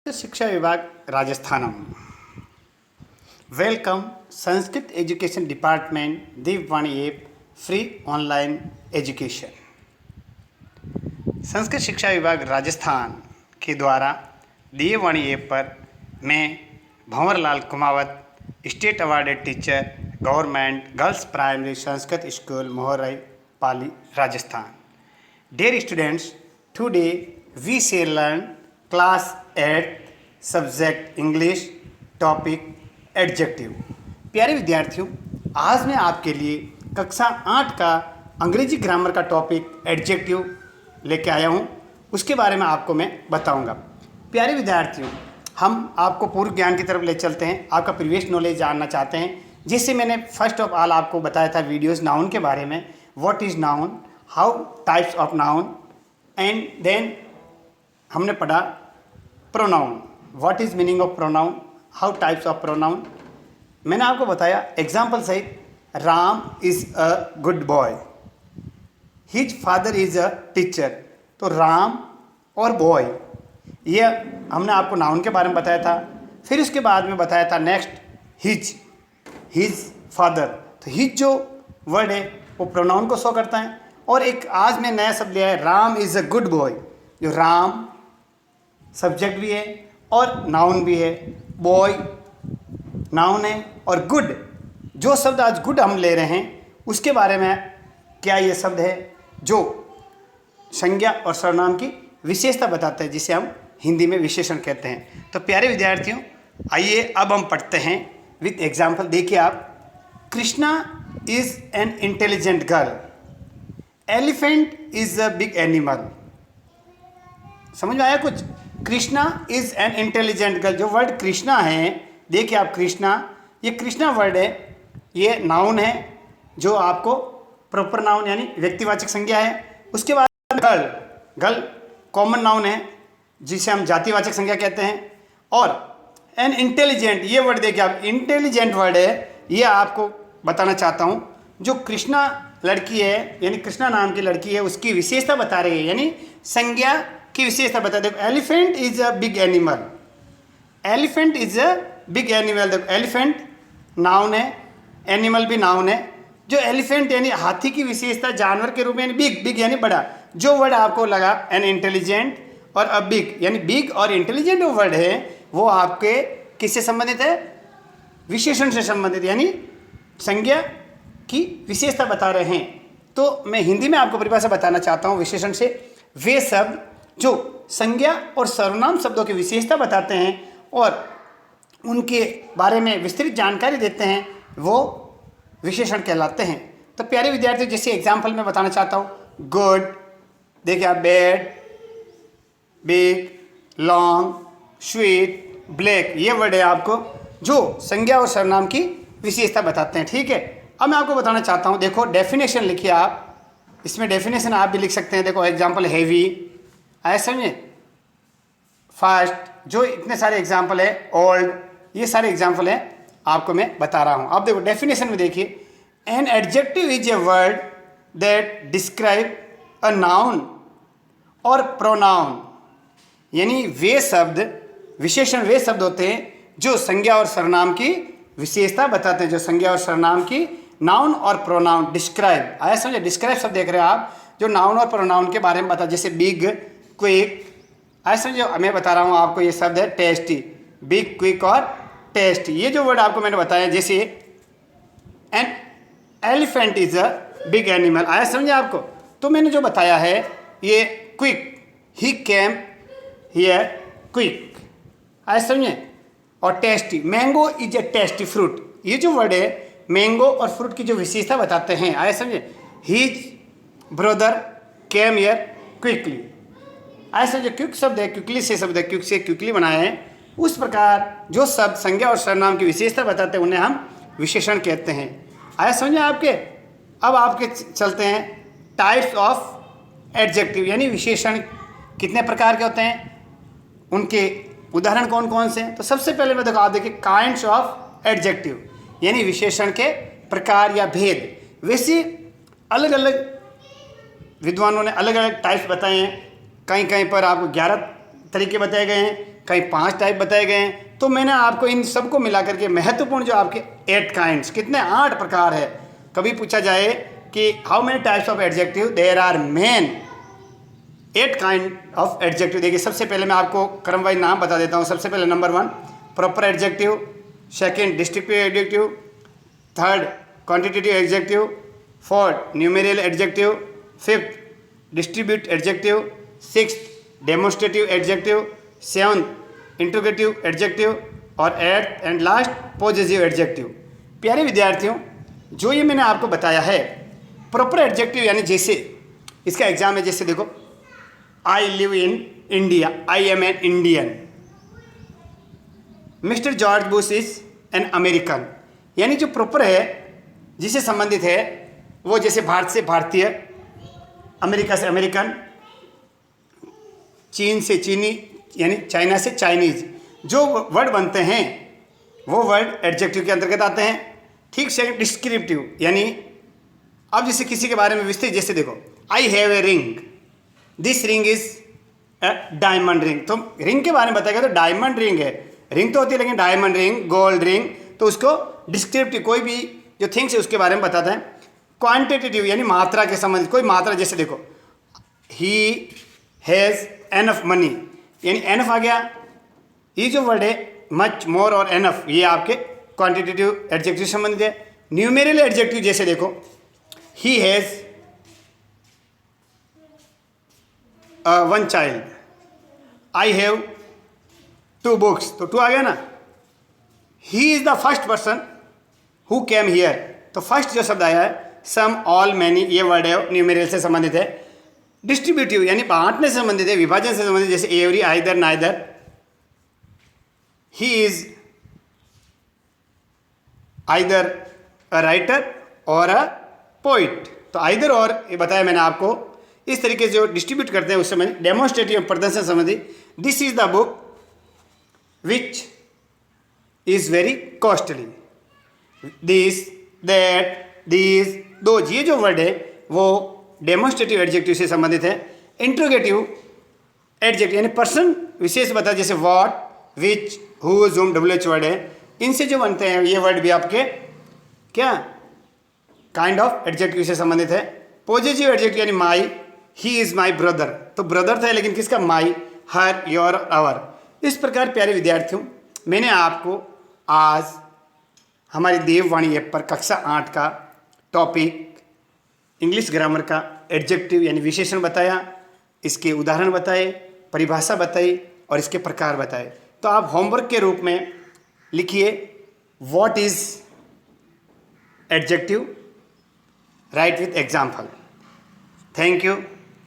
शिक्षा विभाग राजस्थानम welcome Sanskrit education department Deepvani app free online education. Sanskrit शिक्षा विभाग राजस्थान के द्वारा दीपवाणी ऐप पर मैं Bhanwarlal Kumawat state awarded teacher government girls primary Sanskrit school Mohrai Pali Rajasthan. Dear students, today we shall learn class 8 subject English topic adjective. प्यारे विद्यार्थियों, आज मैं आपके लिए कक्षा 8 का अंग्रेजी ग्रामर का टॉपिक एडजेक्टिव लेके आया हूँ। उसके बारे में आपको मैं बताऊँगा। प्यारे विद्यार्थियों, हम आपको पूर्व ज्ञान की तरफ ले चलते हैं, आपका प्रीवियस नॉलेज जानना चाहते हैं। जिससे मैंने फर्स्ट ऑफ ऑल आपको बताया था वीडियोज़ नाउन के बारे में, what is noun, how types of noun, and then हमने पढ़ा pronoun, what is meaning of pronoun, how types of pronoun. मैंने आपको बताया एग्जाम्पल सहित, Ram is a good boy, his father is a teacher. तो राम और बॉय, ये हमने आपको नाउन के बारे में बताया था। फिर उसके बाद में बताया था नेक्स्ट हिज फादर। तो हिज जो वर्ड है वो प्रोनाउन को शो करता है। और एक आज मैं नया शब्द लिया है, Ram is a good boy. जो राम सब्जेक्ट भी है और नाउन भी है, बॉय नाउन है और गुड, जो शब्द आज गुड हम ले रहे हैं उसके बारे में क्या ये शब्द है जो संज्ञा और सर्वनाम की विशेषता बताता है, जिसे हम हिंदी में विशेषण कहते हैं। तो प्यारे विद्यार्थियों, आइए अब हम पढ़ते हैं विथ एग्जाम्पल। देखिए आप, Krishna is an intelligent girl, elephant is a big animal. समझ में आया कुछ? Krishna is an intelligent girl, जो वर्ड कृष्णा है, देखिए आप कृष्णा, ये कृष्णा वर्ड है, ये नाउन है जो आपको प्रॉपर नाउन यानी व्यक्तिवाचक संज्ञा है। उसके बाद गर्ल कॉमन नाउन है जिसे हम जातिवाचक संज्ञा कहते हैं। और एन इंटेलिजेंट, ये वर्ड देखिए आप, इंटेलिजेंट वर्ड है, ये आपको बताना चाहता हूँ। जो कृष्णा लड़की है यानी कृष्णा नाम की लड़की है, उसकी विशेषता बता रही है, यानी संज्ञा की विशेषता बता। देखो, elephant is a big animal, elephant is a big animal. देखो, एलिफेंट नाउन है, एनिमल भी नाउन है। जो एलिफेंट यानी हाथी की विशेषता जानवर के रूप में, यानी बिग यानी बड़ा। जो वर्ड आपको लगा एन इंटेलिजेंट और अ बिग, यानी बिग और इंटेलिजेंट जो वर्ड है वो आपके किससे संबंधित है? विशेषण से संबंधित, यानी संज्ञा की विशेषता बता रहे हैं। तो मैं हिंदी में आपको परिभाषा बताना चाहता हूँ विशेषण से। वे शब्द जो संज्ञा और सर्वनाम शब्दों की विशेषता बताते हैं और उनके बारे में विस्तृत जानकारी देते हैं, वो विशेषण कहलाते हैं। तो प्यारे विद्यार्थी, जैसे एग्जाम्पल मैं बताना चाहता हूँ, गुड, देखिए आप, bad, big, long, sweet, black, ये वर्ड है आपको जो संज्ञा और सर्वनाम की विशेषता बताते हैं। ठीक है, अब मैं आपको बताना चाहता हूँ। देखो, डेफिनेशन लिखिए आप, इसमें डेफिनेशन आप भी लिख सकते हैं। देखो एग्जाम्पल, हैवी, आया समझे, फास्ट, जो इतने सारे एग्जाम्पल है, ओल्ड, ये सारे एग्जाम्पल हैं आपको मैं बता रहा हूँ। अब देखो डेफिनेशन में देखिए, an adjective is a word that describe a noun और प्रोनाउन, यानी वे शब्द, विशेषण वे शब्द होते हैं जो संज्ञा और सर्वनाम की विशेषता बताते हैं। जो संज्ञा और सर्वनाम की, नाउन और प्रोनाउन, डिस्क्राइब, आया समझे, डिस्क्राइब शब्द देख रहे हैं आप, जो नाउन और प्रोनाउन के बारे में बता, जैसे बिग, क्विक, आया समझे। मैं बता रहा हूँ आपको, ये शब्द है टेस्टी, बिग, क्विक और टेस्ट। ये जो वर्ड आपको मैंने बताया, जैसे an elephant is a big animal, आया समझे आपको। तो मैंने जो बताया है ये quick, he came here quick, आया समझे। और tasty, mango is a tasty fruit, ये जो वर्ड है मैंगो और फ्रूट की जो विशेषता बताते हैं, आया समझे। His brother came here quickly, आया समझे। क्विक शब्द है, क्विकली से शब्द है, क्विक से क्विकली बनाए हैं। उस प्रकार जो शब्द संज्ञा और सर्वनाम की विशेषता बताते हैं उन्हें हम विशेषण कहते हैं। आया समझे आपके। अब आपके चलते हैं टाइप्स ऑफ एडजेक्टिव, यानी विशेषण कितने प्रकार के होते हैं, उनके उदाहरण कौन कौन से हैं। तो सबसे पहले मैं देखो, आप देखिए काइंड्स ऑफ एडजेक्टिव, यानी विशेषण के प्रकार या भेद। वैसे अलग अलग विद्वानों ने अलग अलग टाइप्स बताए हैं, कहीं कहीं पर आपको 11 तरीके बताए गए हैं, कहीं 5 टाइप बताए गए हैं। तो मैंने आपको इन सबको मिला करके महत्वपूर्ण जो आपके 8 काइंड्स, कितने 8 प्रकार है। कभी पूछा जाए कि how many types of adjective, there are main 8 kind of adjective. देखिए सबसे पहले मैं आपको क्रम वाइज नाम बता देता हूँ। सबसे पहले number 1 proper adjective, second descriptive adjective, third quantitative adjective, fourth numeral adjective, fifth distribute adjective, sixth demonstrative adjective, seventh interrogative adjective और eighth and last positive adjective. प्यारे विद्यार्थियों, जो ये मैंने आपको बताया है प्रॉपर एडजेक्टिव यानी जैसे इसका एग्जाम है, जैसे देखो I live in India, I am an Indian, mister George Bush is an American. यानी जो प्रॉपर है जिससे संबंधित है वो जैसे भारत से भारतीय, अमेरिका से अमेरिकन, चीन से चीनी यानी चाइना से चाइनीज, जो वर्ड बनते हैं वो वर्ड एडजेक्टिव के अंतर्गत आते हैं। ठीक से डिस्क्रिप्टिव यानी अब जैसे किसी के बारे में विस्तृत, जैसे देखो I have a ring, this ring is a diamond ring. तो रिंग के बारे में बताएगा तो डायमंड रिंग है, रिंग तो होती है लेकिन डायमंड रिंग, गोल्ड रिंग, तो उसको डिस्क्रिप्टिव कोई भी जो थिंग्स है उसके बारे में बताता है। क्वांटिटेटिव यानी मात्रा के संबंधित कोई मात्रा, जैसे देखो ही हैज़ एनफ मनी, यानी एनफ आ गया। ये जो वर्ड है मच, मोर और एनफ, ये आपके क्वांटिटेटिव एडजेक्टिव संबंधित है। न्यूमेरियल एडजेक्टिव जैसे देखो he has one child, I have 2 books, तो 2 आ गया ना। He is the first person who came here, तो फर्स्ट जो शब्द आया है सम, ऑल, मैनी, ये वर्ड है न्यूमेरियल से संबंधित है। डिस्ट्रीब्यूटिव यानी बांटने से संबंधित है, विभाजन से संबंधित, जैसे every, either, neither. He is either a writer और अ पोइट, तो आइदर और ये बताया मैंने आपको। इस तरीके से जो डिस्ट्रीब्यूट करते हैं उस समय डेमोन्स्ट्रेटिव प्रदर्शन संबंधी, this is the book which is very costly, this, that, these, those, ये जो वर्ड है वो डेमोन्स्ट्रेटिव एडजेक्टिव से संबंधित है। इंट्रोगेटिव एडजेक्टिव यानी पर्सन विशेष बता, जैसे what, which, who, zoom, WH word है, इनसे जो बनते हैं ये वर्ड भी आपके क्या काइंड ऑफ एडजेक्टिव से संबंधित है। पॉजिटिव एडजेक्टिव यानी माई, ही इज माई ब्रदर, तो ब्रदर था लेकिन किसका, माई, हर, योर, आवर। इस प्रकार प्यारे विद्यार्थियों मैंने आपको आज हमारी देववाणी ऐप पर कक्षा 8 का टॉपिक इंग्लिश ग्रामर का एडजेक्टिव यानी विशेषण बताया, इसके उदाहरण बताए, परिभाषा बताई और इसके प्रकार बताए। तो आप होमवर्क के रूप में लिखिए what is adjective, right with example. Thank you.